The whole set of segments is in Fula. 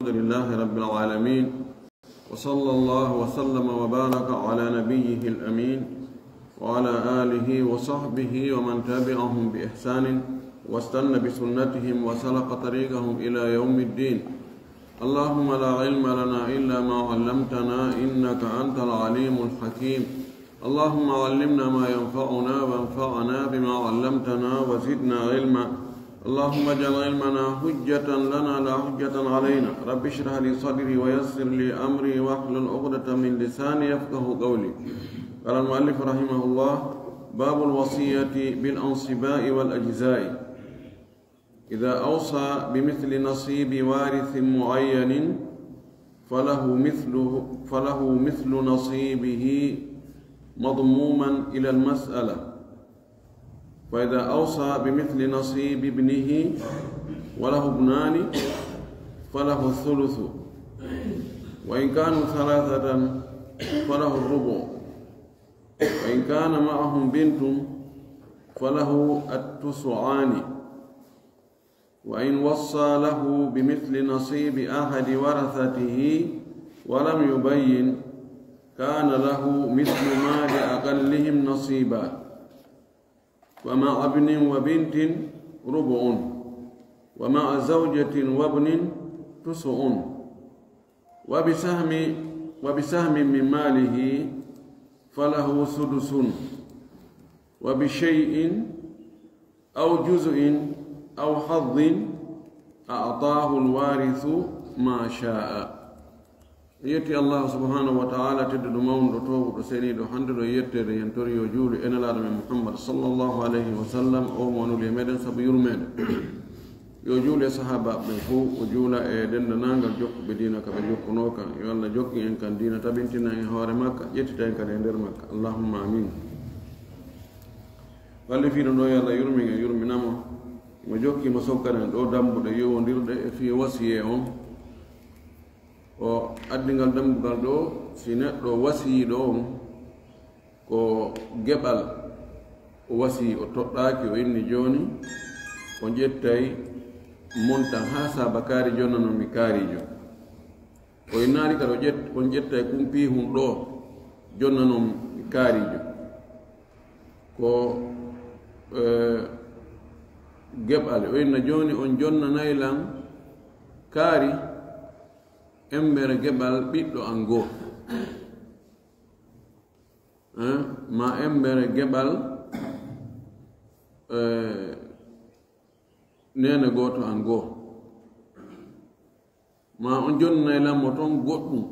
الحمد لله رب العالمين وصلى الله وسلم وبارك على نبيه الأمين وعلى آله وصحبه ومن تبعهم بإحسان واستنى بسنتهم وسلك طريقهم إلى يوم الدين. اللهم لا علم لنا إلا ما علمتنا إنك أنت العليم الحكيم. اللهم علمنا ما ينفعنا وانفعنا بما علمتنا وزدنا علما. اللهم اجعل علمنا حجة لنا لا حجة علينا. رب اشرح لي صدري ويسر لي أمري واحلل عقدة من لساني يفقه قولي. قال المؤلف رحمه الله: باب الوصية بالأنصباء والأجزاء. إذا أوصى بمثل نصيب وارث معين فله مثل نصيبه مضموما إلى المسألة. فإذا أوصى بمثل نصيب ابنه وله ابنان فله الثلث، وإن كانوا ثلاثة فله الربع، وإن كان معهم بنت فله التسعان. وإن وصى له بمثل نصيب أحد ورثته ولم يبين كان له مثل ما لأقلهم نصيبا، ومع ابن وبنت ربع، ومع زوجة وابن تسع، وبسهم من ماله فله سدس، وبشيء أو جزء أو حظ أعطاه الوارث ما شاء. يتي الله سبحانه وتعالى تدد مون رتوب رسيني دو حند دو يتر ينتري وجول إن العالم محمد صلى الله عليه وسلم أو مونو ليمدن سب يرمد يجول صحابة بفو وجول دند نانغال جوك بدينا كبر يكونوكا يالله جوكي إن كان دينا تبنتنا إن هوار مكة يتي تاين كان يندر مكة. اللهم آمين. والله في نو يالله يرمي نامو وجوكي مسوكنا دو دامبو دو يوندير في وصيه o addingal dambugal ɗo si neɗɗo wasiyi ɗo ko geɓal o wasi o toɗɗaki o inni joni o ƴettay montan ha saba kaari jonnano mi kaarijo o innari kadi on ƴettay kumpihum ɗo jonnano mi kaarijo ko geɓal o inna joni on jonnanaylan kaari embere geɓal ɓiɗɗo an goo ma embere geɓal nene gooto an goo, ma on jonnaylanmo toon goɗɗum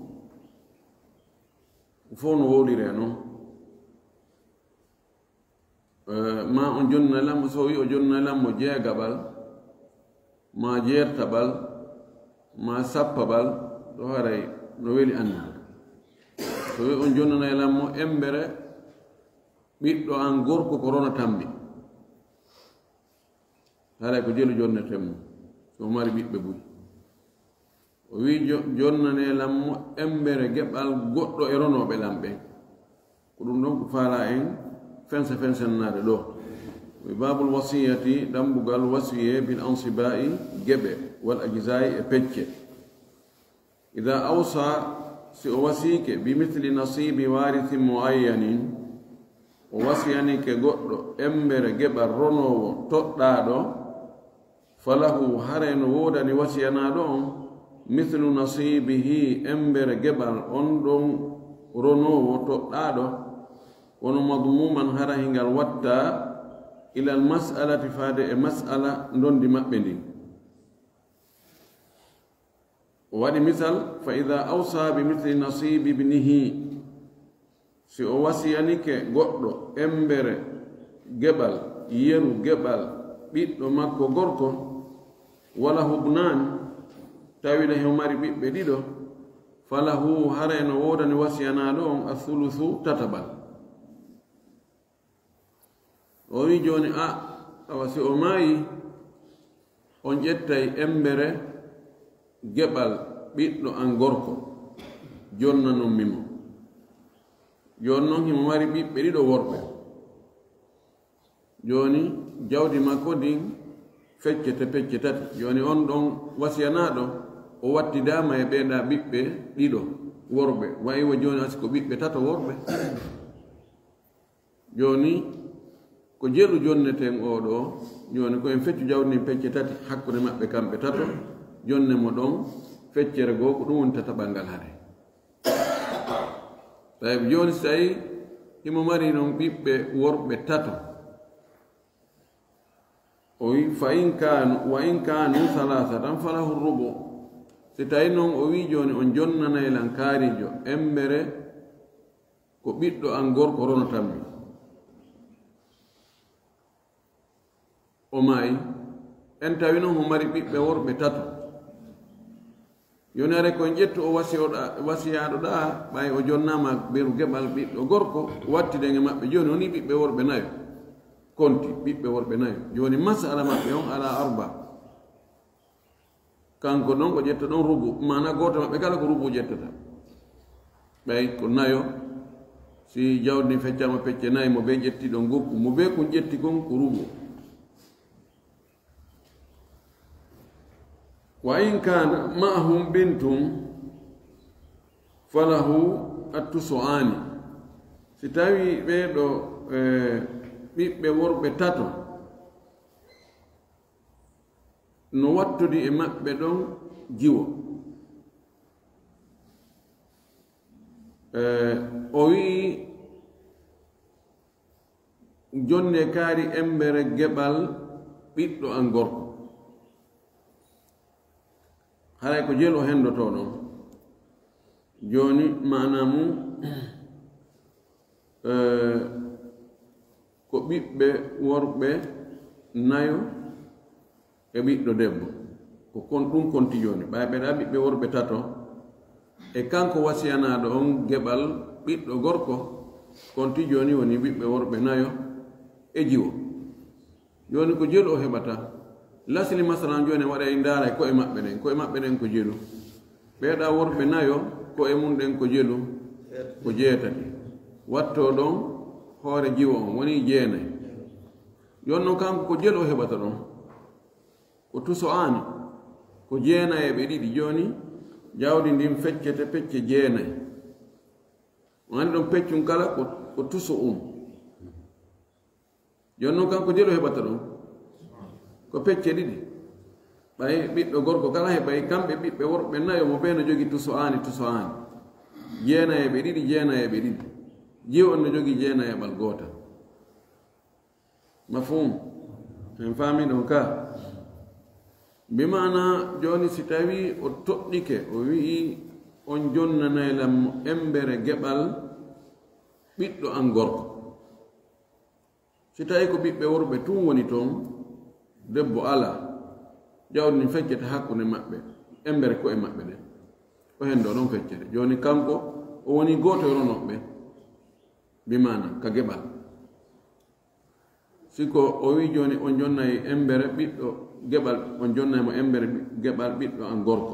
fof no wowlire noon. Ma on jonnaylanmo so wi o jonnaylanmo jeegaɓal ma jeertaɓal ma sappaɓal ɗo haray no weli anndal. So wi on jonnanaylanmo embere ɓiɗɗo an gorko ko rona tambi haray ko jelu jonnetenmo so mari ɓiɓɓe ɓuri. O wi jonnanelanmo embere geɓal goɗɗo e ronoɓe lamɓen ko ɗum ɗon ko faala en fensennade ɗo. Babul wasiyati dambugal wasiye bil ansibai geɓe wal ajzai e pecce. إذا أوصى سوسيك بمثل نصيب وارث معين ووصيانك قد أمبر جبر رنو تطلع فله هرين ودن وصيانا مثل نصيبه أمبر جبر أندم رنو تطلع ونمضموما هرين الوتا إلى المسألة فهذه مسألة دون دماء بندين. وادي مثال: فإذا أوصى بمثل نصيب ابنه si o wasiyanike goɗɗo embere geɓal yeru geɓal ɓiɗɗo makko gorko wala hubnani tawino he mari ɓiɓɓe ɗiɗo falahu harayno wodani wasiyanaɗo on athuluthu tatabal. O wi joni awa si o maayi on ƴettay embere geɓal ɓiɗɗo an gorko jonnanon mimo joni noon himo mari ɓiɓɓe ɗiɗo worɓe joni jawdi makko ndin feccete pecce tati joni on ɗon wasiyanaɗo o wattidama e ɓeeɗa ɓiɓɓe ɗiɗo worɓe wayi wo joni asiko ɓiɓɓe tato worɓe joni ko jelu jonneten oɗo joni ko en feccu jawdi pecce tati hakkude maɓɓe kamɓe tato jonne mo ɗon feccere goo ko ɗum woni tataɓal hade tawi joni so tawi imo mari noon ɓiɓɓe worɓe tato o wi fa in kanu wa in kanu salasatan falahu rubu si tawi noon o wi joni on jonnanaylan kaarijo embere ko ɓiɗɗo an gorko rono tammi o maayi en tawi noon mo mari ɓiɓɓe worɓe tato yoni are koye ƴettu o wasiyaɗo ɗa ɓay o jonnama ɓeru geɓal ɓiɗɗo gorko wattidenge maɓɓe joni woni ɓiɓɓe worɓe nayo konti ɓiɓɓe worɓe nayo joni masala maɓɓe on ala arba kanko ɗon ko ƴetta ɗon rubu mana goto maɓɓe kala ko rubu ƴettata ɓay ko nayo si jawdi feccama pecce nayi mo ɓe ƴetti ɗon gokku mo ɓe kon ƴetti kon ko rubu wa in kana ma'ahum bintum falahu attusu'ani si tawi ɓeɗo ɓiɓɓe worɓe tato no wattudi e maɓɓe ɗon jiwo o wi jonne kaari embere geɓal ɓiɗɗo an gorko haray ko jelo hendoto ɗon joni mana mum ko ɓiɓɓe worɓe nayo e ɓiɗɗo debbo ko kon ɗum konti joni ɓay ɓeɗa ɓiɓɓe worɓe tato e kanko wasiyanaɗo on geɓal ɓiɗɗo gorko konti joni woni ɓiɓɓe worɓe nayo e jiwo joni ko jelu o heɓata lasli masalan joni waɗa e ndaara koye maɓɓe ɗen ko jelu ɓeeɗa worɓe nayo koye mum ɗen ko jelu ko jeetati watto ɗon hoore jiwo on woni jeenayi jonnon kanko ko jelu o heɓata ɗon ko tuso ani ko jeenayi ɓe ɗiɗi joni jawdi ndin feccete pecce jeenayi wani ɗon peccum kala ko tuso jonnon kanko jelu o heɓata ɗon ko pecce ɗiɗi ɓay ɓiɗɗo gorko kala heɓay kamɓe ɓiɓɓe worɓe nayo mo ɓe no jogi tuso ani jeenayeɓe ɗiɗi jiw on no jogi jeenayeɓal goota mafhum en faami ɗon ka bimana joni si tawi o toɗɗike o wi'i on jonnanaylam mo embere geɓal ɓiɗɗo an gorko si tawi ko ɓiɓɓe worɓe tun woni toon debbo ala jawdi ni feccete hakkunde maɓɓe embere ko e maɓɓe ɗen o hendo ɗon feccete joni kanko o woni goto e ronoɓɓe bimana ka geɓal siko o wi joni on jonnayi embere ɓiɗɗo geɓal on jonnaymo embere geɓal ɓiɗɗo an gorko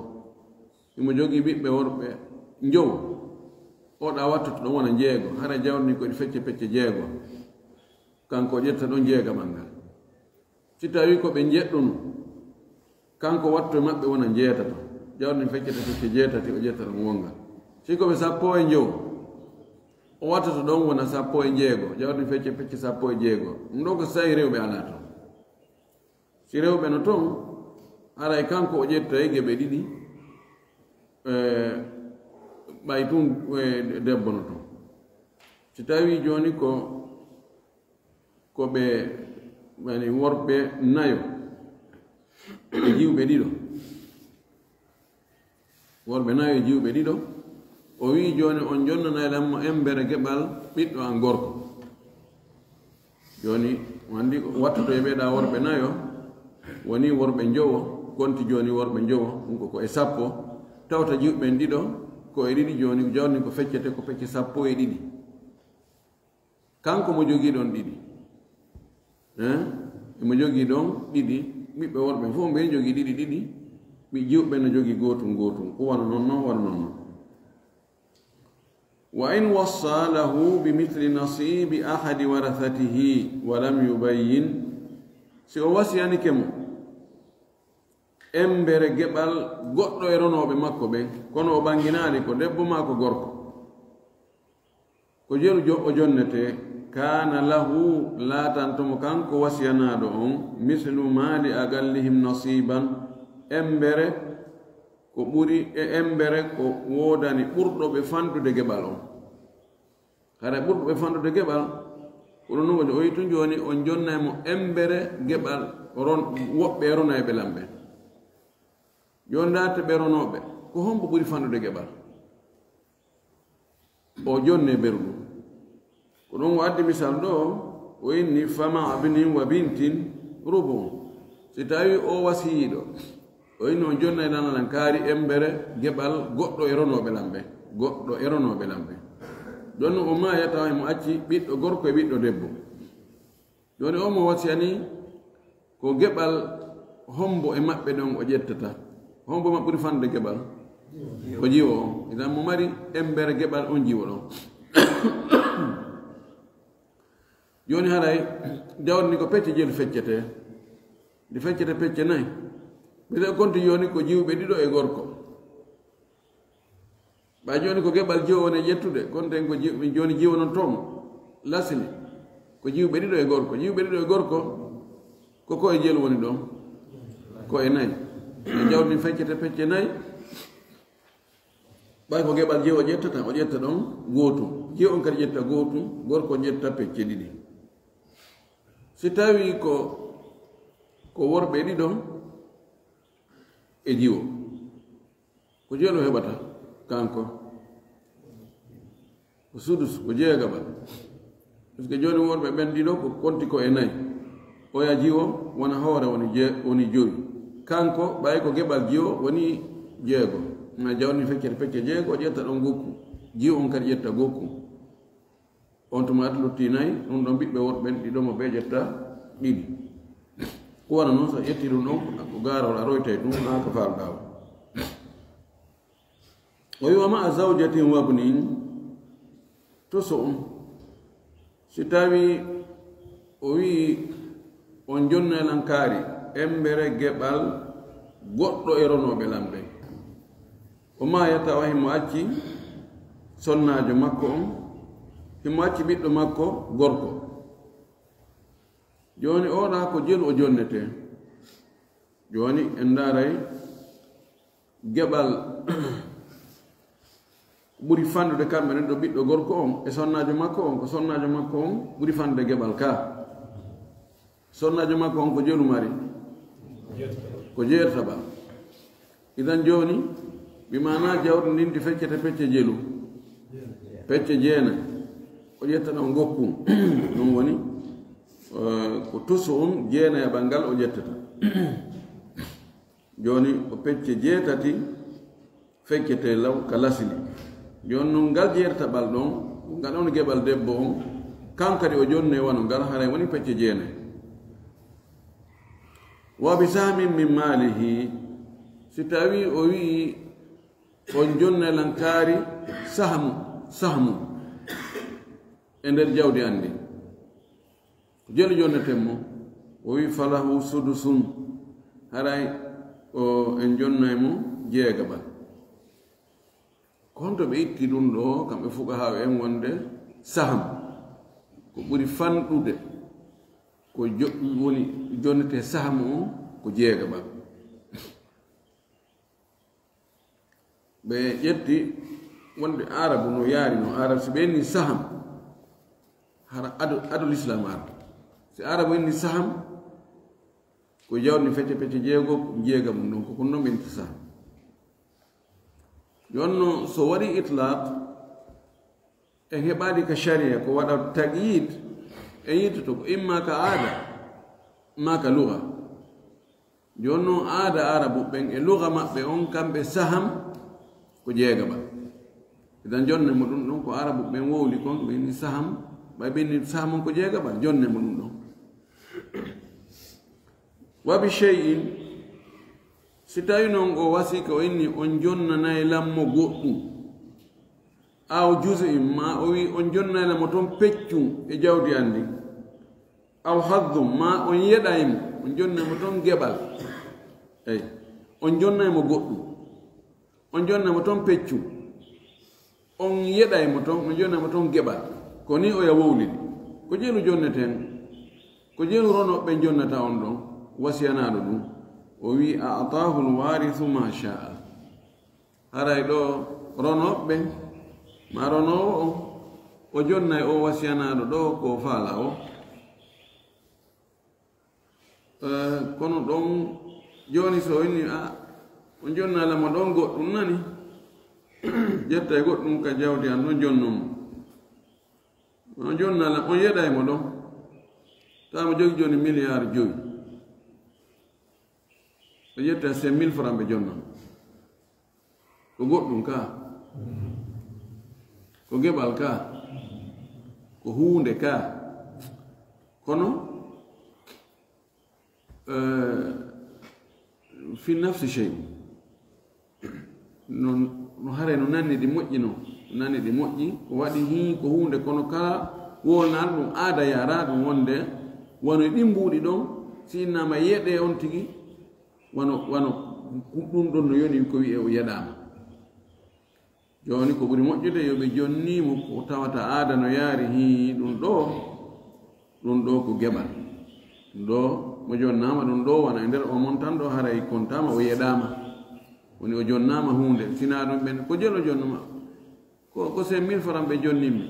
imo jogii ɓiɓɓe worɓe njow oɗa wattu to ɗon wona jeego hara jawdi ni koɗi fecce pecce jeego kanko ƴetta ɗon jeegamal ngal si tawi ko ɓe jeɗɗunu kanko wattu e maɓɓe wona jeetato jawdi ni feccete pecce jeetati o ƴetta ɗon wongal si ko ɓe sappo e njow o wattata ɗon wona sappo e jeego jawdi ni fecce pecce sappo e jeego ɗum ɗo ko so tawi rewɓe ala toon si rewɓe no toon haray kanko o ƴetta e geɓe ɗiɗi ɓay tun debbo no toon si tawi joni ko ɓe wani worɓe nayo e jiwɓe ɗiɗo worɓe nayo e jiwɓe ɗiɗo o wi joni on jonnanaylanmo embere geɓal ɓiɗɗo an gorko joni wandi wattuto e ɓeeɗa worɓe nayo woni worɓe njowo gonti joni worɓe njowo ɗum ko e sappo tawta jiwɓen ɗiɗo ko e ɗiɗi joni jawni ko feccete ko pecce sappo e ɗiɗi kanko mo jogii ɗon ɗiɗi emo jogii ɗon ɗiɗi ɓiɓɓe worɓe fof ɓe jogii ɗiɗi ɓi jiwɓe no jogii gotum ko wona noon noon wa in wassa lahu bimithli nasibi ahadi warathatihi wa lam yubayyin si o wasiyanike mo embere geɓal goɗɗo e ronoɓe makko ɓen kono o ɓanginani ko debbo ma ko gorko ko jelu o jonnete kana lahu latantomo kanko wasiyanaɗo on mislu mali agallihim nasiban embere ko ɓuri e embere ko wodani ɓurɗo ɓe fandude geɓal on hara ɓurɗo ɓe fandude geɓal kono non o yitu joni on jonnaymo embere geɓal woɓɓe e rona e ɓelam ɓen joni date ɓe ronoɓe ko hombo ɓuri fandude geɓal o jonne ɓerɗum ko ɗum o addi misal ɗo o inni fama abnin wa bintin rubu si tawi o wasiyiɗo o inni on jonna e nananan kaari embere geɓal goɗɗo e ronoɓe lamɓe goɗɗo e ronoɓe lamɓe ɗon o maya tawa mo acci ɓiɗɗo gorko e ɓiɗɗo debbo joni o mo wasiyani ko geɓal hombo e maɓɓe ɗon o ƴettata hombo ma ɓuri fandude geɓal ko jiwo on idan mo mari embere geɓal on jiwo ɗon joni haray jawdi ni ko pecce jelu feccete ndi feccete pecce nayi ɓeɗe konti joni ko jiwɓe ɗiɗo e gorko ɓa joni ko geɓal jiwo woni ƴettude konten ko joni jiwo non toom lasini ko jiwɓe ɗiɗo e gorko jiwɓe ɗiɗo e gorko ko koye jelu woni ɗon ko e nayi e jawdi ni feccete pecce nayi ɓay ko geɓal jiwo ƴettata o ƴetta ɗon gootum jiwo on kadi ƴetta gootum gorko ƴetta pecce ɗiɗi si tawi ko worɓe ɗiɗo e jiwo ko jeelo heɓata kanko ko sudus ko jeegaɓal par ce que joni worɓe ɓen ɗiɗo ko konti ko e nayi oya jiwo wona hoore woni joyi kanko ɓay ko geɓal jiwo woni jeego ma jawni feccete pecce jeego o ƴetta ɗon gokku jiwo on kadi ƴetta gokku on tuma atlutti nayi ɗum ɗon ɓiɓɓe worɓen ɗiɗomo ɓe ƴetta ɗiɗi ko wona noon so ƴetti ɗum ɗon ko garol a roytay ɗum ha ko falɗawa o wiwama a zawjatin wabnin toso on si tawi o wi on jonnelan kaari embere geɓal goɗɗo e ronoɓe lamɓe o maya tawa himo acci sonnajo makko on himo acci ɓiɗɗo makko gorko joni oɗa ko jelu o jonnete joni en daray geɓal ɓuri fandude kamɓe nen ɗo ɓiɗɗo gorko on e sonnajo makko on ko sonnajo makko on ɓuri fandude geɓal ka sonnajo makko on ko jelu mari ko jeertaɓa idan joni bimana jawdi ndinti feccete pecce jelu pecce jeena o ƴetta ɗon gokkum ɗum woni ko tusu on jeena e ɓangal o ƴettata joni o pecce jeetati feccete law ka lasili joni noon ngal jeertaɓal ɗon ngal on geɓal debbo on kankadi o jonne wano ngal haray woni pecce jeena wa bi sahmin min malihi si tawi o wi on jonnelan kaari sahmu e nder jawdi andi jelu jonnetenmo o wi falahu sudusun haray o en jonnaymo jeegaɓal konto ɓe itti ɗum ɗo kamɓe fuqahaɓe en wonde saham ko ɓuri fanɗude ko woni jonnete sahamu o ko jeegaɓal ɓe ƴetti wonde arabu no yaari no arabu so ɓe inni saham hara ado l'islam ara si arabu inni saham ko jawdi fecce pecce jeego ko jeega mum ɗon koko noon ɓe inti saham jonno so waɗi itlaq en heɓaɗi ka sharia ko waɗa tagyid en yittoto ko imma ka aada ma ka luga jonno aada arabu ɓen e luga maɓɓe on kamɓe saham ko jeegaɓa idan jonne mo ɗum ɗon ko arabu ɓen wowli kon ɓe inni saham ɓay ɓe inni saham on ko jeegaɓa jonne mo ɗum ɗon wabi shay'in si tawi noon o wasi ko inni on jonnanayi lammo goɗɗum aw juse ma o wi on jonnayi lammo toon peccum e jawdi andi aw haddum ma on yeɗaymo on jonnaymo toon geɓal eyi on jonnaymo goɗɗum on jonnaymo toon peccu on yeɗaymo toon on jonnaymo toon geɓal ko ni o ya wowlidi ko jeelu jonneten ko jeelu ronoɓe jonnata on ɗon wasiyanaɗo ɗum o wi a atahu lwarithu ma shaa haray ɗo ronoɓe ma ronowo o jonnay o wasiyanaɗo ɗo ko faala o kono ɗon joni so inni o jonnalamo ɗon goɗɗum nani ƴetta e goɗɗum ka jawdi an ɗon jonnomo on jonnalam on yeɗaymo ɗon tamo jogi joni milliard 5 o ƴetta 5 000 francs ɓe jonnamo ko goɗɗum ka ko geɓal ka ko huunde ka kono fi nafsi chey no hare no nanni ɗi moƴƴi no nanni ɗi moƴƴi ko waɗi hi ko huunde kono kala wolnaɗo ɗum aada yara ɗum wonde wono ɗi mbuuɗi ɗon si innama yeɗe on tigi wono ɗum ɗon no yoni ko wiye o yeɗama joni ko ɓuri moƴƴude yoɓe jonnimo ko tawata aada no yaari hi ɗum ɗo ko geɓal ɗum ɗo mo jonnama ɗum ɗo wona e nder o mon tan ɗo haray kontama o yeɗama woni o jonnama hunde sina ɗum ɓen ko jelo jonnoma ko 5 000 francs ɓe jonnimi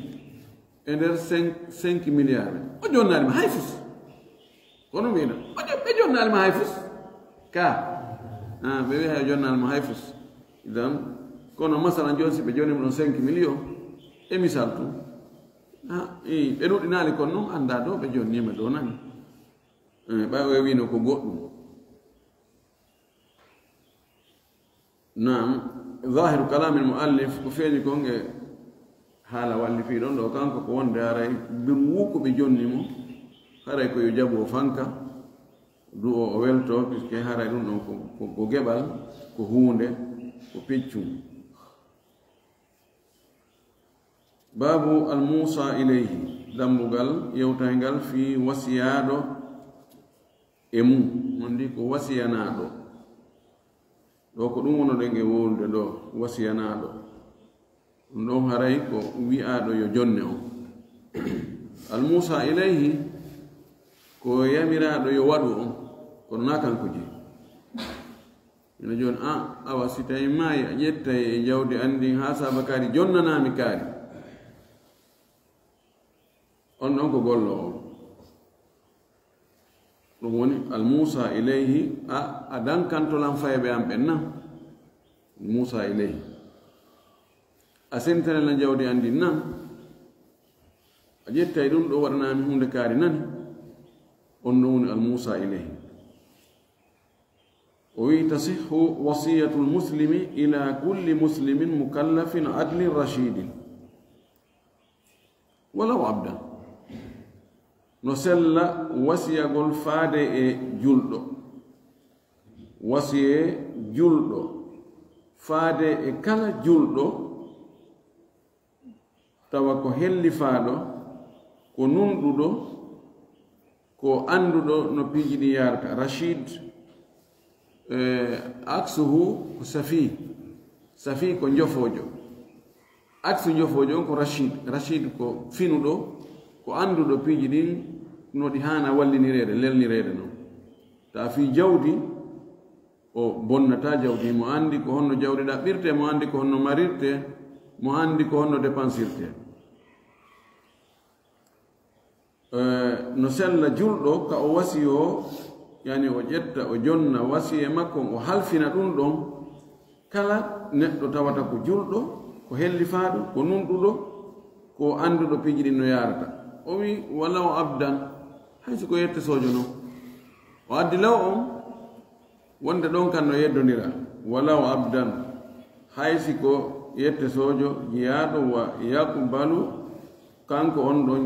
e nder 5 milliards ɓe o jonnalima hay fus kono mbiɗa ɓe jonnalima hay fus ka ɓe wi hay jonnalima hay fus idan kono masalan joni si ɓe jonnima ɗon 5 millions e misal tum ɓe ɗuɗɗinali kono noon anda ɗo ɓe jonnima ɗo nani ɓay o wino ko goɗɗum nam zahiru kalami lmuallif ko feeñi kon e haala walli fi ɗon ɗo kanko ko wonde haray birwu ko ɓe jonnimo haray ko yo jaɓo fanka du o welto puisque haray ɗum ɗon ko geɓal ko huunde ko piccum babu almusa ilayhi dambugal yewtaygal fi wasiyaɗo e mum on ndi ko wasiyanaɗo ɗo ko ɗum wonoɗen e wolde ɗo wasiyanaɗo ɗum ɗon haray ko wi'aɗo yo jonne o almusa ilayhi ko yamiraɗo yo waɗu on kono na kanko je ene joni awa si tawi maayi a ƴettay e jawdi andin ha saba kaari jonnanami kaari on ɗon ko gollo on ɗum woni almusa ilayhi a dankantolan fayɓe am ɓen nan musa ilayhi a sentanela jawdi andin nan a ƴettay ɗum ɗo waɗanami hunde kaari nani on ɗon woni almusa ilayhi o wi tasihhu wasiyatu lmuslimi ila kulli muslimin mukallafin adlin rashidin walaw abdan no sella wasiyagol faade e julɗo wasiye julɗo faade e kala julɗo tawa ko hellifaaɗo ko nunɗuɗo ko annduɗo no piiji ɗi yarata rachid aksuhu ko safi ko jofoojo aksu jofoojo on ko rachid ko finuɗo ko annduɗo piiji ɗin no ɗi haana wallinireede lelnireede noon ta fi jawdi o bonnata jawdi mo anndi ko honno jawdi ɗaɓɓirte mo anndi ko honno marirte mo anndi ko honno dépensirte no sella julɗo ka o wasi o yani o ƴetta o jonna wasiye makko o halfina ɗum ɗon kala neɗɗo tawata ko julɗo ko hellifaaɗo ko nunɗuɗo ko annduɗo piiji ɗin no yarata o wi walaw abdan haysi ko yette sojo noon o addi law on wonde ɗon kan no yeddondira walaw abdan haysi ko yette sojo jiyaɗo wa yaqbalu kanko on ɗon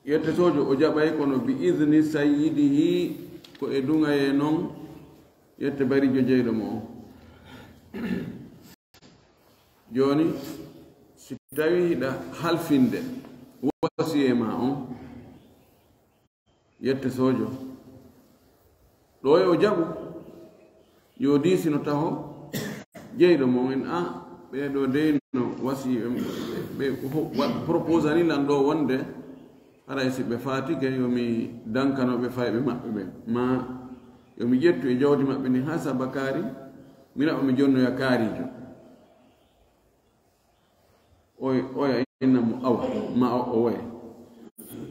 yette sojo o jaɓay kono bi idni sayyidihi ko e dungaye noon yette barijo jeyɗo mo on joni si tawi hiɗa halfinde wasiye ma on yette sojo ɗo e o jaɓu yo diisino taho jeyɗo mo en ɓeɗo deyno wasi ɓe proposani lan ɗo wonde haray si ɓe fatike yomi dankanoɓe fayɓe maɓɓe ɓe ma yomi ƴettu e jawdi maɓɓe ni ha saba kaari mina omi jonnoya kaarijo oya inna mo awa ma o woya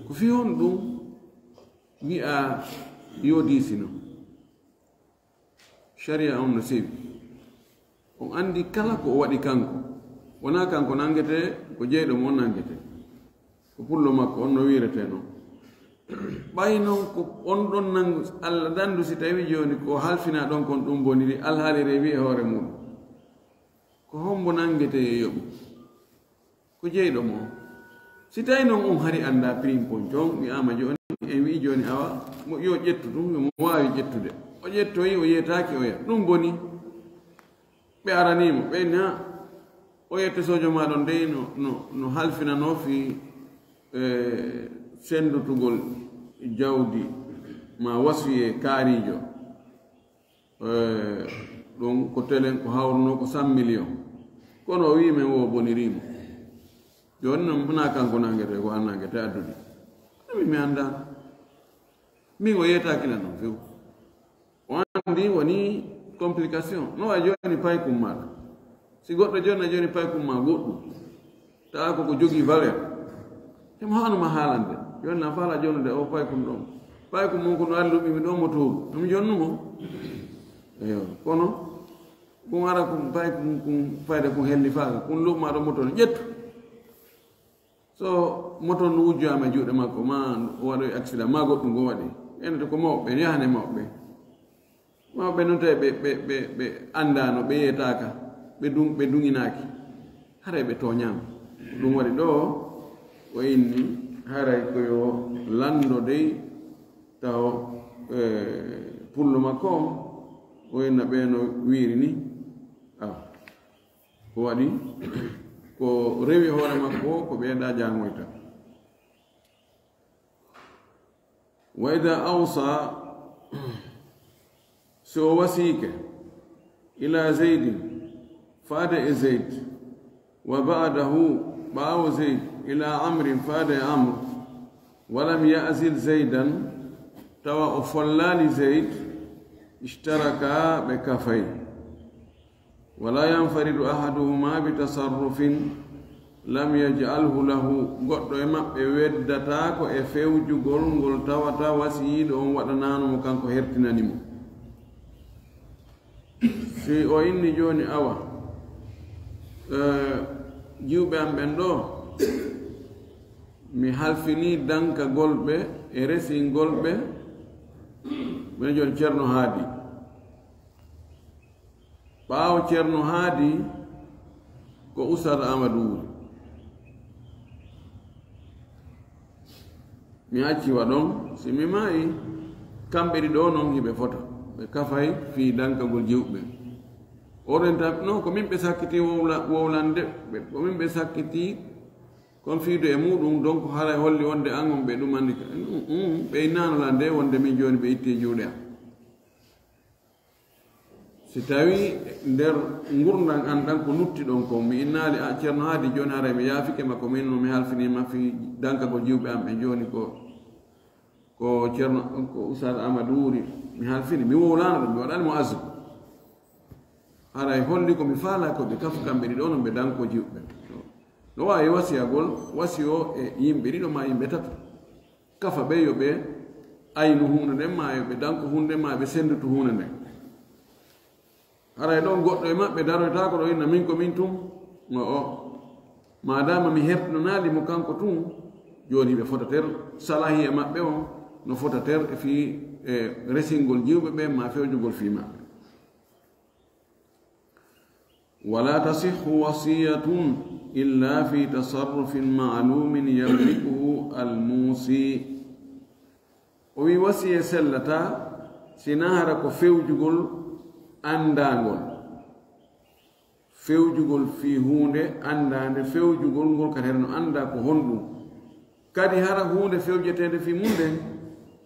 ko fi on ɗum wi'a yo diisino sharia on no sewi on andi kala ko o waɗi kanko wona kanko nangete ko jeyɗo mo on nangete ko pullo makko on no wirete noon ɓay noon ko on ɗon nangu allah dandu si tawi joni ko halfina ɗon kon ɗum boniri alhaalire wi e hoore muɗum ko hombo nangete e yoɓu ko jeyɗo mo si tawi noon on hari anda prime pon jon wi'ama joni en wi joni awa yo ƴettu ɗum yomo wawi ƴettude o ƴettoyi o yeytaki o yiyat ɗum boni ɓe aranimo ɓe na o yettesojo maɗon dey no halfinano fi sendutugol jawdi ma wasfiye kaarijo ɗum ko telen ko hawruno ko 100 million kono o wi men wo bonirimo joni noon mona kanko nangete ko an nangete addude mi anda min o yetakila noon few o andi woni complication no wa joni paykum maɗa si goɗɗo joni a joni paykum ma goɗɗum tawa koko jogui valeur emo hanuma haalande joni na faala jonude o paykum ɗon paykum mon kono alluɓi mi ɗo motoru omi jonnumo eyo kono kum ara kum paykum kum fayde kum helli faaka kum luɓmaɗo motoru ƴettu so moto no wujjama e juuɗe makko ma waɗoy accident ma goɗɗum go waɗi enete ko mawɓe yahane mawɓe mawɓe noon tawi ɓe andano ɓe yeyetaka ɓe duŋinaki haray ɓe toñama ɗum waɗi ɗo o inni haray koyo lando dey taw pullo makko o inna ɓeno wiiri ni ko waɗi ko rewi hoore makko ko ɓeeɗa jangoyta wa ida awsa so o wasiike ila zeydin faade e zeyd wa ba'dahu ɓaawo zeyd ila amrin faade e amr walam ya'zil zeydan tawa o follaali zeyd ishtaraka ɓe kafay wala yanfaridu ahaduhuma bitasarrufin lam yaj'alhu lahu goɗɗo e maɓɓe weddata ko e fewjugol ngol tawata wasiyiɗo on waɗananomo kanko hertinanimo si o inni joni awa jiwɓe am ɓen ɗo mi halfini dankagol ɓe e resingol ɓe ɓen joni ceerno haadi ɓaawo ceerno haadi ko Oustaz Amadou wuri mi acci waɗon si mi maayi kamɓe ɗi ɗo noon hiɓe fota ɓe kafay fii dankagol jiwɓe orenta non ko min ɓe sakkiti wowlande ko min ɓe sakkiti kon fiido e muɗum donc haray holli wonde an on ɓe ɗum andi ɓe innanola nde wonde min joni ɓe itti juuɗe am si tawi nder gurdan an ɗan ko nutti ɗon ko mi innali ceerno haadi joni haray mi yaafike makko min no mi halfinima fi dankagol jiwɓe am ɓe joni ko ceerno ko Oustaz Amadou wuri mi halfini mi wowlano ɗum mi waɗani mo asbe haray holli ko mi faala ko ɓe kafu kamɓe ɗiɗo no ɓe danko jiwɓe no wawi wasiyagol wasi o e yimɓe ɗiɗo ma yimɓe tato kafa ɓe yo ɓe aynu hunde nden ma yo ɓe danko hunde ma ɓe sendutu hunde nden haray ɗon goɗɗo e maɓɓe daroyta ko ɗo inna min ko min tum o madama mi hertinanali mo kanko tum joni ɓe fotater salahi e maɓɓe o no fotater e fi resingol jiwɓe ɓe ma fewjugol fi maɓɓe wala tasihhu wasiyatun illa fi tasarrufin ma'lumin yamlikuhu almusi o wi wasiye sellata sina hara ko fewjugol andangol fewjugol fi hunde andande fewjugol ngol kadi no anda ko honɗum kadi hara hunde fewjetede fi munde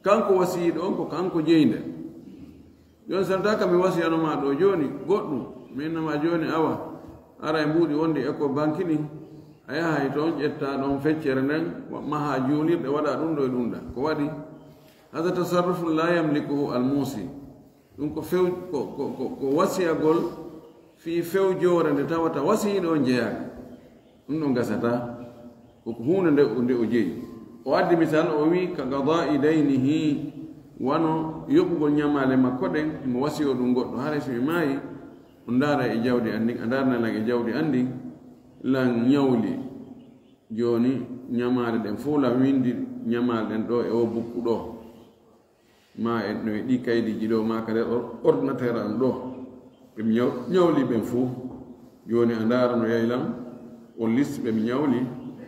kanko wasiyiɗo on ko kanko jeyde joni santaka mi wasiyanoma ɗo joni goɗɗum minnama joni awa ara e mbuuɗi wonde eko banque ni a yahay toon ƴetta ɗon feccere nden maha juulirɗe waɗa ɗum ɗo e ɗum ɗa ko waɗi hada tasarrufu la yamlikuhu almusi ɗum ko few ko wasiyagol fi fewjore nde tawata wasiyiɗo jeeyaka ɗum ɗo gasata koko hunde nde o jeeyi o addi misal o wi ka gadai daynihi wano yoɓugol ñamale makko ɗen mo wasiyo ɗum goɗɗo hara so mi maayi o ndaara e jawdi andin a darnalan e jawdi andin lan ñawli joni ñamale ɗen fof la windi ñamale ɗen ɗo e o bukku ɗo ma e no e ɗi kaydiji ɗo ma kadi ordinateur am ɗo ɓemi ñawli ɓen fof joni a ndaara no yaylan o liste ɓemi ñawli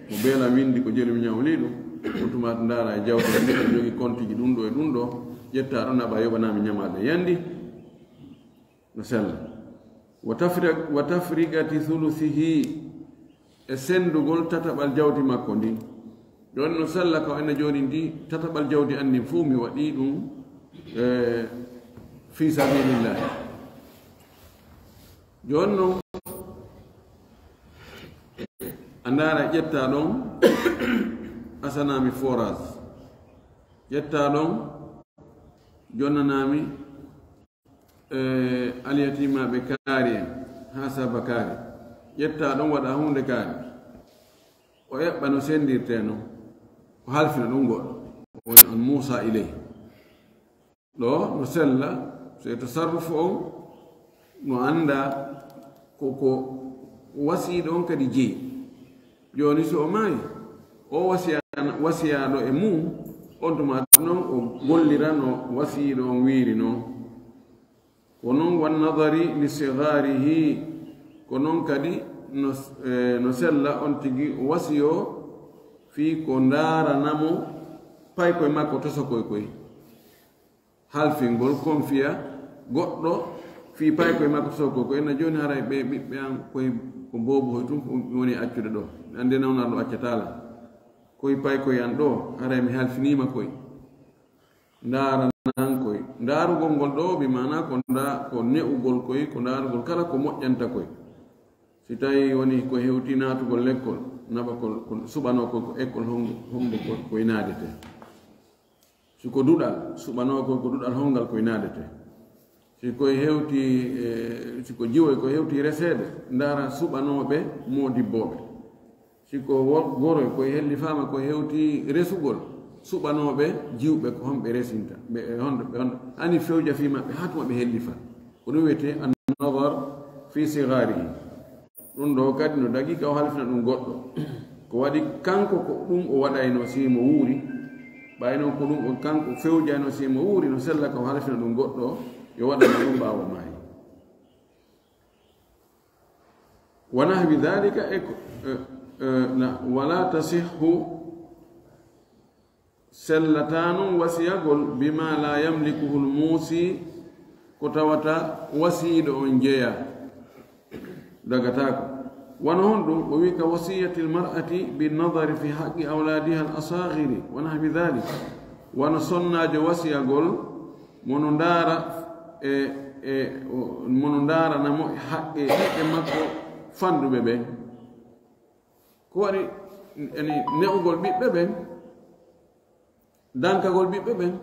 mo beela windi ko jeli mi ñawli ɗum o tumata ndaara e jawdi ɗo jogi compte ji ɗum ɗo e ɗum ɗo ƴetta ɗon naɓa yoɓanami ñamaɗe yandi no sella wa tafrigati thuluthihi e sendugol tataɓal jawdi makko ndi joni no sella ka ene joni ndi tataɓal jawdi anndi fuu mi waɗi ɗum fi sabilillahi joni noon a ndaara ƴetta ɗon asanami forage ƴetta ɗon jonnanami aliyatimaɓe kaari en ha saba kaari ƴetta ɗon waɗa hunde kaari o eɓɓa no sendirte noon o halfina ɗum goɗɗo woni on musa iley ɗo no sella so e tasarrufu on no anda koko wasiiɗo on kadi jeeyi joni so o maayi o wasiyaɗo e mum on tuma noon o gollira no wasiiɗo on wiiri noon ko noon wannadari li sigarihi ko noon kadi no sella on tigi wasiyo fii ko ndaaranamo pay koye makko toso koye halfingol confiya goɗɗo fii pay koye makko toso koye na joni haray ɓe ɓiɓɓe an koye ko mboobu hoy tum woni accude ɗo ande nawnar ɗo accatala koye pay koye an ɗo haray mi halfinima koye ndaaranan koye ndaarugol ngol ɗo bi mana ko ne'ugol koye ko ndaarugol kala ko moƴƴanta koye si tawi woni ko hewti naatugol l'école naɓa ko suɓano ko école hombo koye naadete siko duɗal suɓano ko duɗal hongal koye naadete sikoye hewti siko jiwoy ko hewti reseede ndaara suɓanoɓe modibboɓe siko goroy koye helli fama ko hewti resugol suɓanoɓe jiwɓe ko homɓe resinta ɓe hani fewja fi maɓɓe ha tuma ɓe helli fa ko ɗum wiyete annadar fi sigarihi ɗum ɗo kadi no dagi ka o halfina ɗum goɗɗo ko waɗi kanko ko ɗum o waɗayno simo wuuri ɓay noon ko ɗum kanko fewjayno simo wuuri no sella ka o halfina ɗum goɗɗo yo waɗana ɗum ɓaawo maayi wa nahwi dhalika wala tasihhu sellata noon wasiyagol bima la yamlikuhu lmuusi ko tawata wasiiɗo on jeeya dagatako wano hon ɗum o wi ka wasiyati lmar'ati binnadari fi haqqi awladiha al asagiri wa nahwi dhalik wano sonnajo wasiyagol mono ndaara mono ndaaranamo haqqe makko fanduɓe ɓen ko waɗi eni ne'ugol ɓiɓɓe ɓen dankagol ɓiɓɓe ɓen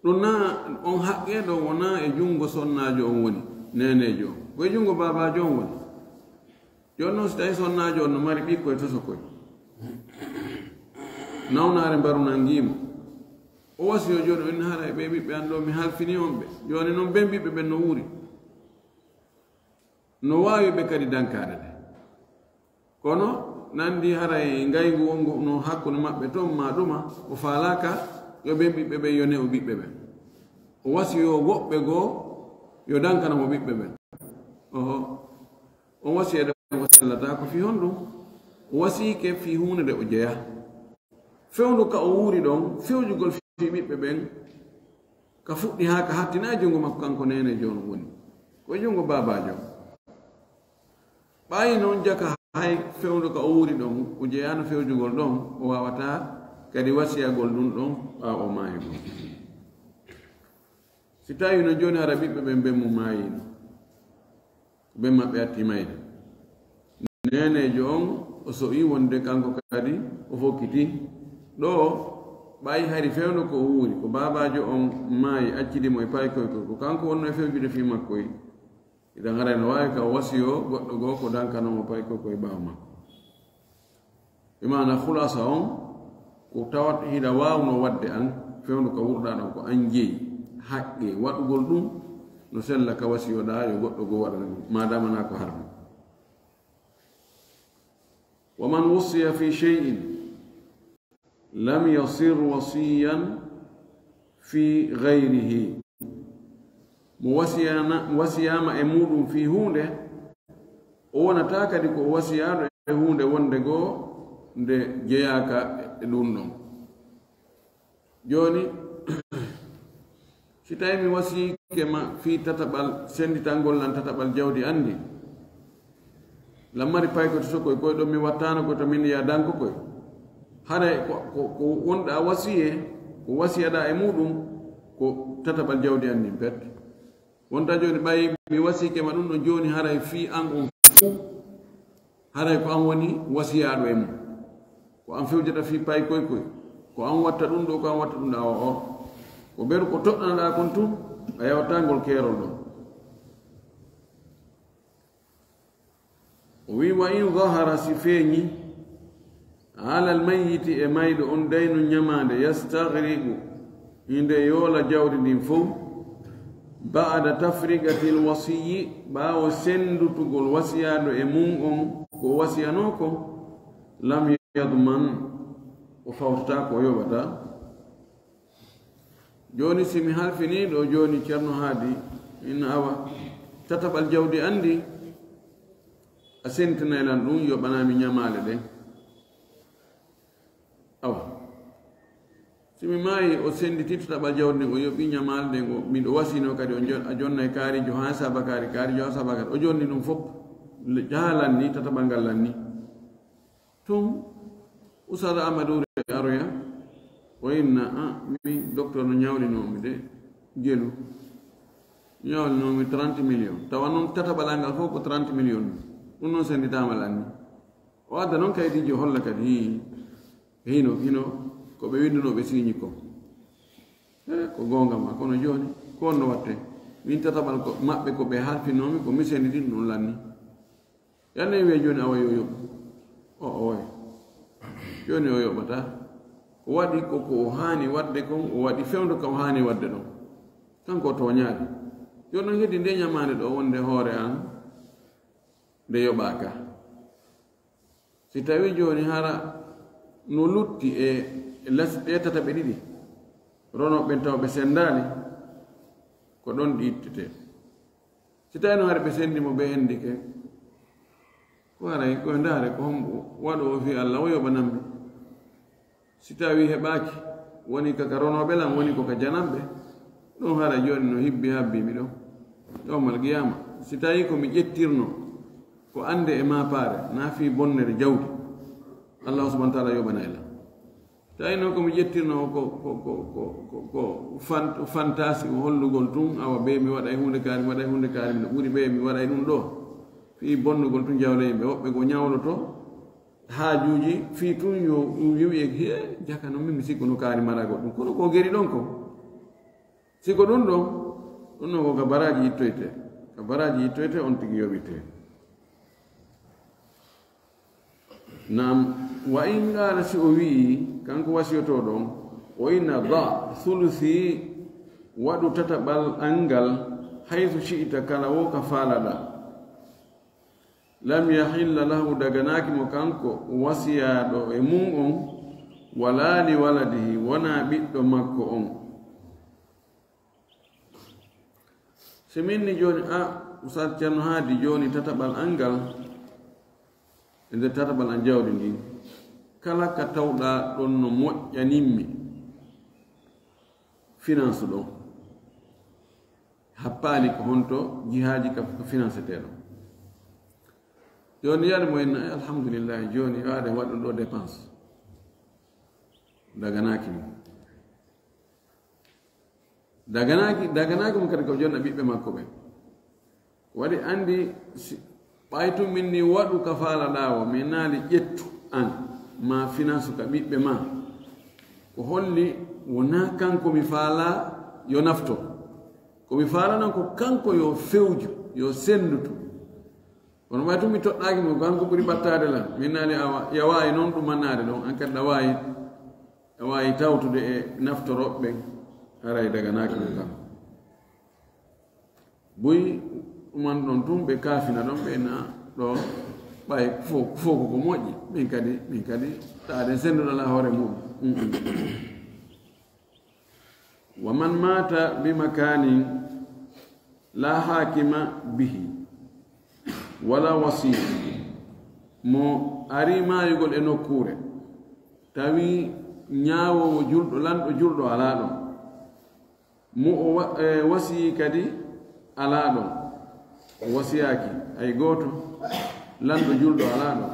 ɗum na on haqqe ɗo wona e junngo sonnajo on woni nenejo on koye junngo babajo on woni joni noon so tawi sonnajo on no mari ɓikkoye toso koye nawnare mbarunangimo o wasiyo joni o inni haray ɓe ɓiɓɓe an ɗo mi halfini on ɓe joni noon ɓen ɓiɓɓe ɓen no wuuri no wawi ɓe kadi dankade nde kono nandi haray ngaygu wongo no hakkude maɓɓe toon ma ɗuma o faalaka yo ɓen ɓiɓɓe ɓen yo ne o ɓiɓɓe ɓen o wasiyo woɓɓe goo yo dankanamo ɓiɓɓe ɓen oho on wasiyede ko sellata ko fi honɗum o wasike fi hunde nde o jeeya fewndu ka o wuuri ɗon fewjugol fi ɓiɓɓe ɓen ka fuɗɗi ha ka hattina junngo makko kanko nene jon woni koye junngo babajo ɓayi noon jaka hay fewndu ka o wuuri ɗon o jeeyano fewjugol ɗon o wawata kadi wasiyagol ɗum ɗon ɓa o maayi ɗum si tawi no joni hara ɓiɓɓe ɓen ɓen mo mayino ɓen maɓɓe attimayde nenejo on o so'i wonde kanko kadi o fokkiti ɗo ɓayi hari fewno ko wuuri ko babajo on maayi accidimo e paykoy koy ko kanko wonno e fewjude fi makkoy idan hara no wawi ka wasiyo goɗɗo goo ko dankanomo paykoy koye ɓawa makko imana hulasa on ko tawat hiɗa wawno wadde an fewno ko wurɗa ɗon ko an jeeyi haqqe waɗugol ɗum no sella ka wasiyoɗa yo goɗɗo goo waɗana ɗum madama na ko harmi wa man wussiya fi shay'in lam yasir wasiyan fi gayrihi mo wasiyama e muɗum fi hunde o wonata kadi ko wasiyaɗo e hunde wonde goo nde jeyaka e ɗum ɗon joni si tawi mi wasike ma fi tataɓal senditangol nan tataɓal jawdi andi lammari pay ko to sokoy koye ɗon mi wattano koy to min ya danko koy hara ko wonɗa wasiye ko wasiyaɗa e muɗum ko tataɓal jawdi andi pet wonta joni ɓayi mi wasike ma ɗum ɗo joni haray fi an on fuu haray ko an woni wasiyaɗo e mum ko an fewjata fi pay koy koy ko an watta ɗum ɗo ko an watta ɗum ɗa o ko ɓeru ko toɗɗanaɗa kon tum a yawtangol keerol ɗon o wi wa in dahara si feeñi ala almayiti e mayɗo on dayno ñamande yastagriqu inde yoola jawdi ndin fof ba'da tafrigati lwasiyi ɓaawo sendutugol wasiyaɗo e mum on ko wasiyano ko lam yadman o fawtata ko yoɓata joni simi halfini ɗo joni ceerno haadi ina awa tataɓal jawdi andi a sentinaylan ɗum yoɓanami ñamale ɗen awa simi maayi o senditi tataɓal jawdi ndin o yoɓi ñamale ɗen o miɗo wasino kadi a jonnay kaarijo ha sabakari kaarijo ha sabakari o jonni ɗum fof jaalanni tataɓal ngal lanni tum usada amadou aroya o inna mi docteur no ñawlinomi de jelu ñawlinomi 30 millions tawa noon tataɓalal ngal fof ko 30 millions ɗum noon senditama lanni o adda noon kaydijo holla kadi hino ko ɓe windunoɓe signe ko ko gonga ma kono joni ko onno watte min tataɓal ko maɓɓe ko ɓe halfinomi ko mi senditin ɗum lanni yanne wiye joni awa yo yoɓ o oy joni o yoɓata o waɗi koko o haani wadde kon o waɗi fewndo ka o haani wadde ɗon kanko o toñaade joni noon heddi nde ñamande ɗo wonde hoore an nde yoɓaka si tawi joni hara no lutti e ɗe tataɓe ɗiɗi ronoɓen taw ɓe sendani ko ɗon ɗi ittete si tawi no hara ɓe sendimo ɓe hendi ke ko haray koye ndaare ko hombo waɗo o fi allah o yoɓanamɓe si tawi heɓaki woni kaka ronoɓe lan woni koka janamɓe ɗum hara joni no hibbi habbimi ɗo yawmal qiyama si tawi komi ƴettirno ko ande e mapare na fi bonnere jawdi allah subahana taala yoɓanayla tawi noon komi ƴettirno ko fantasi o hollugol tun awa ɓe mi waɗay hunde kaari mi waɗay hunde kaari no ɓuuri ɓe mi waɗay ɗum ɗo fi bonnugol tun jawle yimɓe woɓɓe ko ñawloto haajuji fi tun yo wiwi e he jaka no min mi sikku no kaari maragol ɗum kono ko geri ɗon ko siko ɗum ɗon ɗum ɗon ko ka baraji yittoyte on tigi yoɓite nam wa in qala si o wii kanko wasiyoto ɗon o inna da thuluthi waɗu tataɓal angal haythu shi'ita kala wo ka faalaɗa lam yahilla lahu daganaki mo kanko wasiyaɗo e mum on wala li waladihi wona ɓiɗɗo makko on si minni joni usat ceerno haadi joni tataɓal angal e nder tataɓal an jawdi ndin kala ka tawɗa ɗon no moƴƴaninmi finance ɗon happali ko honto jihaji ka financeteɗo joni yaade mo en alhamdulillah joni waade waɗɗum ɗo dépense daganaki mi daganaki mo kadi ko jonna ɓiɓɓe makko ɓen waɗi andi ɓaytu min ni waɗu ka faalaɗawo mi naali ƴettu an ma finance ka ɓiɓɓe ma ko holli wona kanko mi faala yo nafto komi faalanan ko kanko yo fewju yo sendutu kono ɓaytu mi toɗɗaki mo kanko ɓuri ɓattade lan min naali ya wawi noon ɗumannade ɗon an kadi a wawi tawtude e naftoroɓe ɓen haray daganaki mo kam boyi ɗuman ɗon tum ɓe kaafina ɗon ɓe na ɗo ɓay fo koko moƴƴi min kadi taade senduɗala hoore muɗum wa man mata bi makanin la hakima bihi wala wasiya mo ari mayugol e nokkure tawi ñaawowo julɗo lanɗo julɗo ala ɗon mo o wasiyi kadi ala ɗon o wasiyaki ay gooto lanɗo julɗo ala ɗon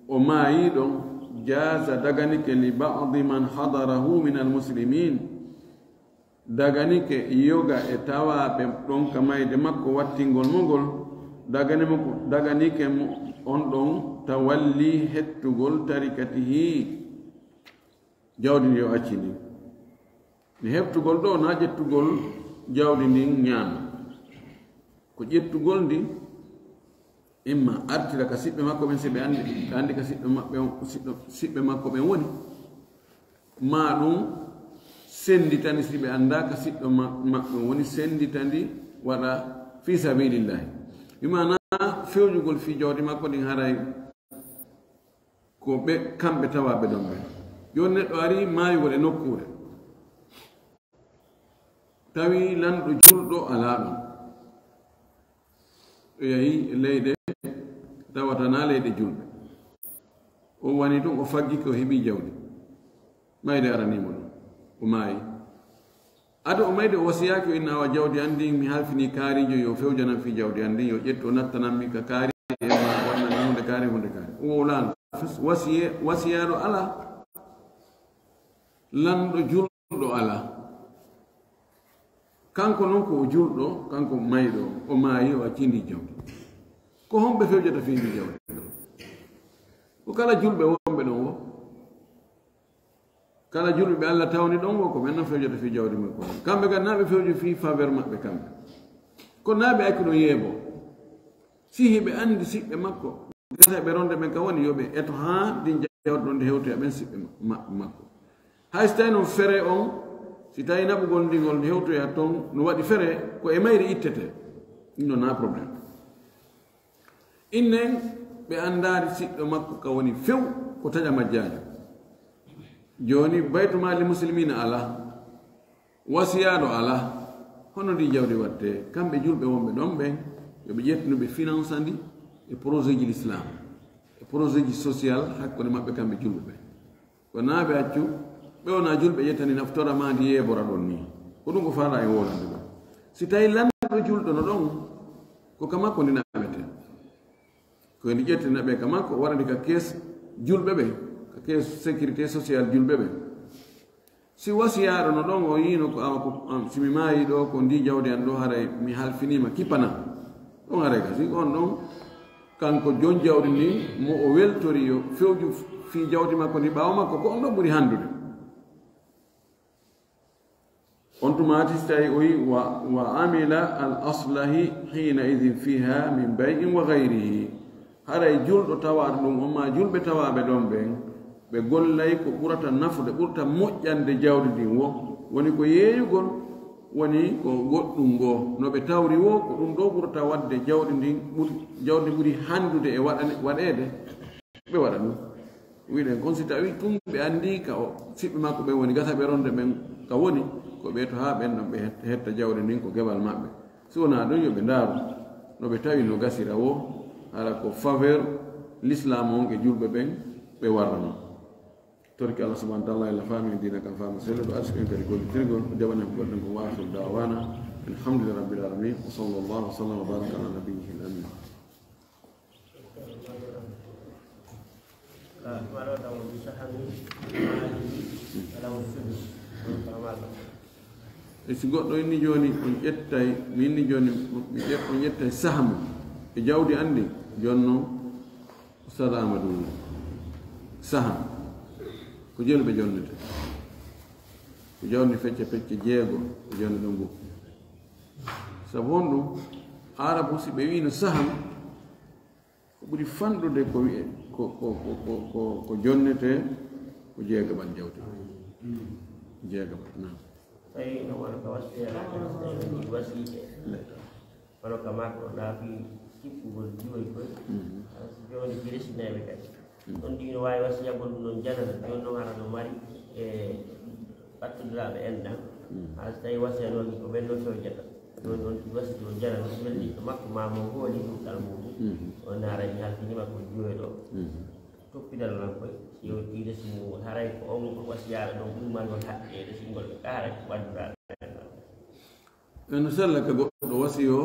o maayi ɗon jaza daganike li badi man hadarahu min almuslimin daganike yoga e tawaɓe ɗon ka mayde makko wattingol mogol daganike mo on ɗon tawalli hettugol tarikatihi jawdi ndi o acci ndi ni heftugol ɗo na ƴettugol jawdi ndin ñaama ko ƴettugol ndi imma artira ka siɓɓe makko ɓen si ɓe andi ka siɓɓe makko ɓen woni ma ɗum senditandi si ɓe anda ka siɓɓe maɓɓe woni senditandi waɗa fi sabilillahi imana fewjugol fi jawdi makko ɗin haray ko ɓe kamɓe tawaɓe ɗon ɓe joni neɗɗo ari mayugol e nokkure tawi lanɗo julɗo ala ɗon o yahi leyɗe tawatana leyɗe julɓe o wani ɗum o faggike o heeɓi jawdi mayde aranimo ɗum o maayi ado o mayde o wasiyaki o inna awa jawdi andi mi halfini kaarijo yo fewjanan fi jawdi andi yo ƴettu o nattananmi ka kaari e ma wannani hunde kaari o wowlano wasiyaɗo ala lanɗo julɗo ala kanko noon ko o julɗo kanko mayɗo o maayi o accindi jawdi ko homɓe fewjata fiindi jawdi ko kala julɓe wonɓe ɗon wo kala julɓe ɓe Allah tawni ɗon wo ko ɓen noon fewjata fi jawdi makko kamɓe kadi naɓe fewji fi faveur maɓɓe kamɓe ko naɓe akki ɗon yeebo sihi ɓe andi siɓɓe makko gasa ɓe ronde ɓen ka woni yoɓe eto ha ndi jawdi ɗon nde hewtoya ɓen siɓɓe makko hay so tawi noon fere on si tawi naɓugol ndigol nde hewtoya toon no waɗi fere ko e mayri ittete ɗum na probléme innen ɓe andari siɓɓe makko ka woni few ko taƴa majjajo joni baytu mali muslimina ala wasiyaɗo ala hono ndi jawdi watte kamɓe julɓe wonɓe ɗon ɓen yoɓe ƴettunoɓe finance andi e projet ji l'islam e projet ji social hakkude maɓɓe kamɓe julɓe ɓe ko naaɓe accu ɓe wona julɓe ƴettani naftora ma ndi yeebora ɗon ni ko ɗum ko faala e wolande ɗon si tawi lanɗo julɗo no ɗon ko ka makko ndi naɓete ko ndi ƴettinaɓe ka makko waɗandi ka kees julɓe ɓe ka kees sécurité sociale julɓe ɓe si wasiyaɗo no ɗon o yino ko awa ko simi maayi ɗo ko ndi jawdi an ɗo haray mi halfinima kippana ɗon haray ka si on ɗon kanko jon jawdi ndi mo o weltori yo fewju fi jawdi makko ndi ɓaawa makko ko on ɗon ɓuri handude on tumati so tawi o wi wa amila al aslahi hina idin fiha min bayin wa gayrihi haray julɗo tawaɗo ɗum on ma julɓe tawaɓe ɗon ɓen ɓe gollay ko ɓurata nafude ɓurata moƴƴande jawdi ndin wo woni ko yeeyugol woni ko goɗɗum ngoo no ɓe tawri wo ko ɗum ɗo ɓurata wadde jawdi ndin jawdi ɓuri handude e waɗede ɓe waɗa ɗum wiɗen kon si tawi tum ɓe anndi ka o siɓɓe makko ɓen woni gasa ɓe ronde ɓen ka woni ko ɓe to haa ɓen ɗon ɓe hetta jawdi ndin ko geɓal maɓɓe si wona ɗum yo ɓe ndaaru no ɓe tawi no gasira wo hara ko faveur l'islam on e julɓe ɓen ɓe warrano torki Allah subhanahu wa ta'ala ila fami dina kam fama selo do arsken kadi golli tirgol jabana ko godden ko waafir dawana alhamdulillahi rabbil alamin wa sallallahu wa sallam wa baraka ala nabiyhi amin ولو لو بشحن على السدس e si goɗɗo inni jooni on ƴettay mi inni jooni on ƴettay sahmu e jawdi anndi jonno Ustad Amadou saham ko jelɓe jonnete ko jawdi fecce jeego ko jonde ɗo ngu sabu on ɗum arabu si ɓe wiino saham ko ɓuri fanɗude ko wiye ko jonnete ko jeegaɓat jawdi jeegaɓat nan tawi no wona ko wasiiɓe kono ka makko laafi kippugol jiwoy koy joni jiresineɓe kadi ɗon ɗi no wawi wasiyagol ɗum ɗon janata joni noon hara no mari e ɓattudiraɓe enɗan haa so tawi wasiyanoki ko ɓen ɗon sojata joni on wasiti o janata welliɗo makko mamo hooli ɗumɗal muɗum on haray mi halfinima ko jiwoyɗo toppinal non koy si yewtide simugol haray ko on wasiyaɓe ɗon ɓurmalngol haqqede singol ɓe haray ko ɓadduraɓe no sella ka goɗɗo wasi o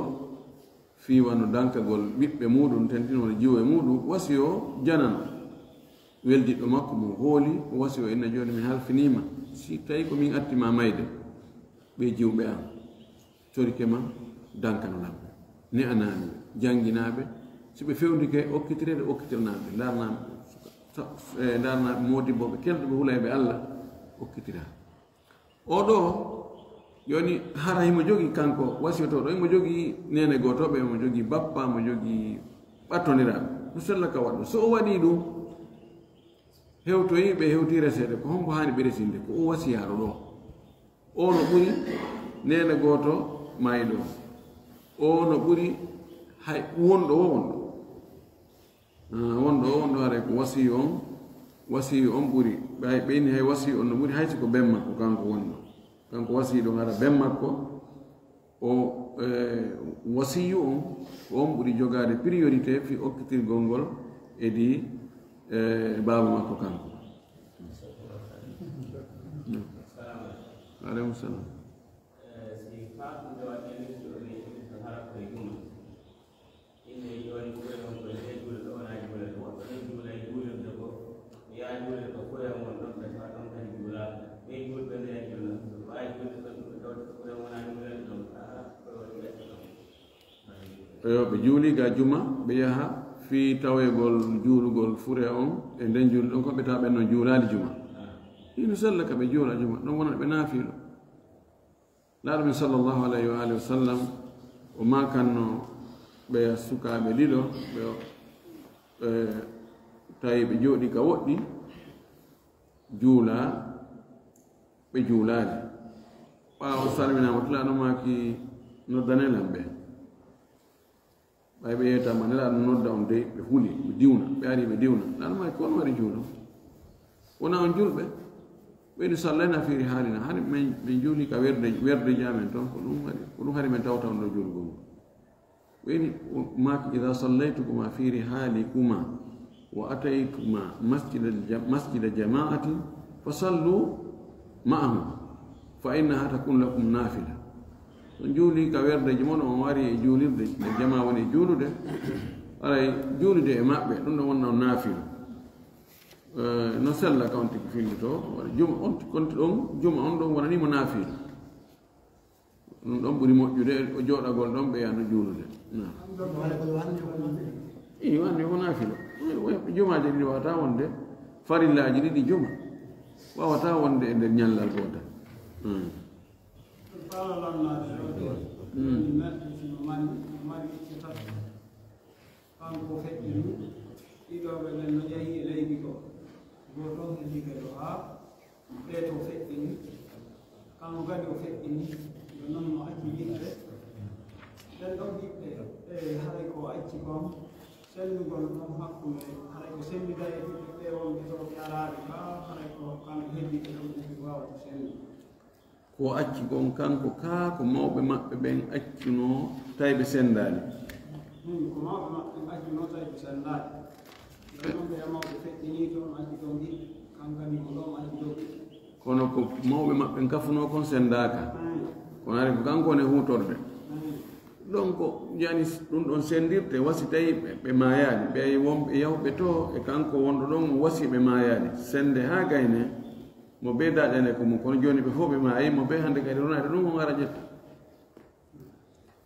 fiwano dankagol ɓiɓɓe muɗum tentinono jiwo e muɗum wasi o janano weldiɗɗo makko mo hooli o wasi o inna joni mi halfinima si tawi ko min attima mayde ɓe jiwɓe am corike ma dankanolamɓe ne anani janguinaɓe si ɓe fewndike okkitirede okkitirnaɓe darnaɓe modibboɓe kelɗoɓe hulayɓe Allah okkitira oɗo joni hara himo jogui kanko wasioto ɗo imo jogui nene gotoɓe mo jogui bappa mo jogui ɓattoniraɓe no sella ka waɗɗo so o waɗi ɗum hewtoyi ɓe hewti resede ko honko hani ɓe resinde ko o wasiyaro ɗo o no ɓuuri nene goto mayiɗo o no ɓuuri hay wonɗo wonɗo haray ko wasiyo on ɓuuri ɓeyni hay wasiyo on no ɓuuri haysi ko ben makko kanko wonɗo kanko wasiɗo hara ben makko o wasiyu on ko on ɓuuri jogade priorité fi okkitirgol ngol edi baba makko kanko aleykum salam ɓe juuli ga juma ɓe yaha fi tawegol juulugol fure on e nden juuli ɗon koɓe tawa ɓen no juulali juma hino sella ka ɓe juula juma ɗon wona ɓe naafiilo laaɗo men sallllahu alayhi wa alihi wa sallam o makanno ɓe sukaɓe ɗiɗo ɓe tawi ɓe jooɗi ka woɗɗi juula ɓe juulali ɓaawo salminama to laaɗo maki noddanelam ɓe ɓay ɓe yeytama nelaɗo nodda on dey ɓe huli ɓe diwna ɓe ari ɓe diwna laaɗo maki on waɗi juulo wona on julɓe ɓeyni sallayna fiiri haalina hani min juuli ka werdeji amen toon ko ɗum hari min tawta on ɗo juulgol ngol ɓeyni maki ida sallaytukuma fiiri haalikuma wa ataytuma masjida jama'atin fa sallu ma'ahum fa innaha takun lakum nafila on juuli ka werdeji mon on wari e juulirde nde jama woni e juulude aray juulude e maɓɓe ɗum ɗo wonna on naafilo no sella ka on tigi fillito juma on konti ɗon juma on ɗon wonanimo naafiilo ɗum ɗon ɓuri moƴƴude o jooɗagol ɗon ɓe yano juulude i wanni ko naafilo jumaji ɗiɗi wawata wonde farillaji ɗiɗi juma wawata wonde e nder ñallal gotal kanko feƴƴini ɗiɗoɓe ɓen no ƴehi e leydi ɗo goto heddiɓe ɗo ha ɓeeto feƴƴini kanko kadi o feƴƴini yo noon no acci yiɗɓe ɓen ɗon yiɓɓe e haray ko acci kon sendugol ɗon hakkude haray ko sendida e ɓiɓɓe ɓe wonɓe ɗo ɓe araɓe ka haray ko kamɓe heddiɓe ɗon ɓe wawata sendu ko acci kon kanko ka ko mawɓe maɓɓe ɓen accino tawi ɓe sendali ko mawɓe maɓɓe accino tawi ɓe sendali ɗon ɓe mawɓe feƴƴini toon acci ɗon yiɗɓe kankadi ko ɗon acci ɗo kono ko mawɓe maɓɓe kafuno kon sendaka kono ari ko kanko ne hutorde donc yani ɗum ɗon sendirte wasi tawi ɓe mayani ɓe wonɓe yawɓe to e kanko wonɗo ɗon wasi ɓe mayani sende ha gayne mo be daƴane ko mum kono joni ɓe fof ɓe maayi mo be hannde kadi ronade ɗum on ara ƴetta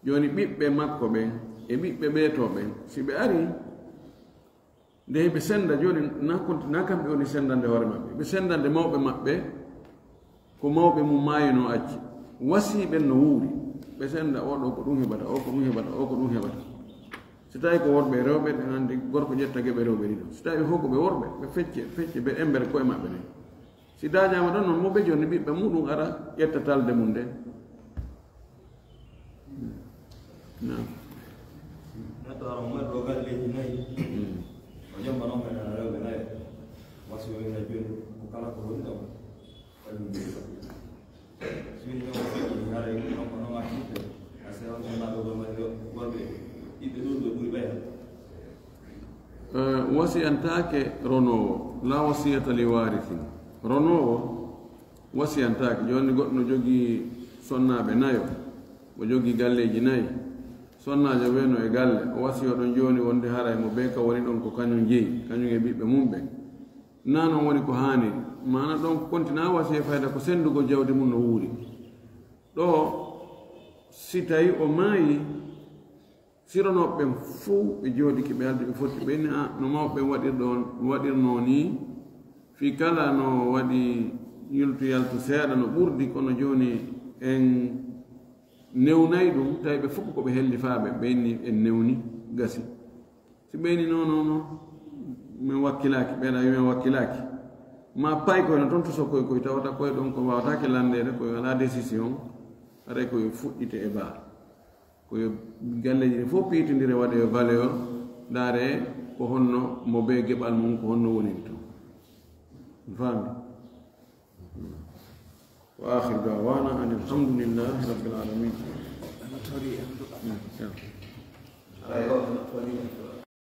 joni ɓiɓɓe makko ɓen e ɓiɓɓe ɓeeto ɓen si ɓe ari nde ɓe senda joni na kamɓe woni sendande hoore maɓɓe ɓe sendande mawɓe maɓɓe ko mawɓe mum maayino acci wasiɓen no wuuri ɓe senda oɗo ko ɗum heɓata o ko ɗum heɓata o ko ɗum heɓata so tawi ko worɓe e rewɓe ɗen andi gorko ƴetta geɓe rewɓe ɗiɗo so tawi fof ko ɓe worɓe ɓe fecce ɓe embere koye maɓɓe ɗen si dañama ɗon noon moɓe joni ɓiɓɓe muɗum ara ƴetta talde mum nde neɗɗo ara mumen ɗo galleji nayi o jomba noon kadi ana rewɓe nayo wasiyoyna joni ko kala ko woni ɗo kañum sowini ɗon o feƴƴi haray ɗonko noon activité a sewan sonnaɓe gomani worɓe ɓiɓɓe ɗum ɗo ɓuuri ɓeya wasiyantake ronowo la wasiyata li warithin ronowo wasiyantake joni goɗɗo no jogii sonnaɓe nayo o jogii galleji nayi sonnajo weno e galle o wasiyo ɗon joni wonde haray mo be ka woni ɗon ko kañum jeeyi kañum e ɓiɓɓe mum ɓen na noon woni ko haaniri mana ɗon kontina wasiye fayda ko sendugo jawdi mum no wuuri ɗo si tawi o maayi sironoɓe ɓen fuu ɓe jooɗiki ɓe aldi ɓe foti ɓenni a no mawɓe waɗirno ni fi kala no waɗi yultu yaltu seeɗa no ɓurdi kono joni en newnayi ɗum tawi ɓe fof ko ɓe helli faaɓe ɓenni en newni gasi si ɓeyni noon min wakkilaki ɓeeɗa wimen wakkilaki ma pay koyno toon to sokkoy koye tawata koye ɗon ko wawatake landede koye wala décision aray koye fuɗɗite e baa koye galleji ɗi fof piitidire waɗe valeur ndaare ko honno mo be geɓal mum ko honno woniri to faami wa akhir dawana an alhamdulillahi rabbil alamin